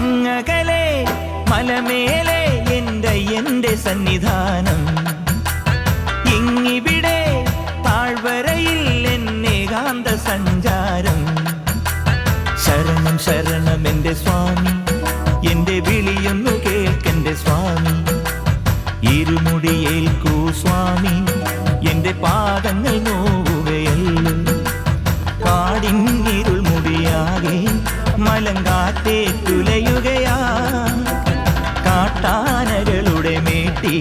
അങ്ങകലെ മലമേലെ എന്റെ സന്നിധാനം, ഇങ്ങിവിടെ താഴ്വരയിൽ എന്നേകാന്ത സഞ്ചാരം. ശരണം ശരണം എന്റെ സ്വാമി, എന്റെ വിളിയൊന്നു കേൾക്കെന്റെ സ്വാമി. ഇരുമുടിയേൽക്കൂ സ്വാമി, എന്റെ പാദങ്ങൾ നോവുകയല്ലോ. കാടിന്നിരുൾ മുടിയാകെ മലങ്കാറ്റേ തുലയുകയാ, കാട്ടാനകളുടെ മേട്ടി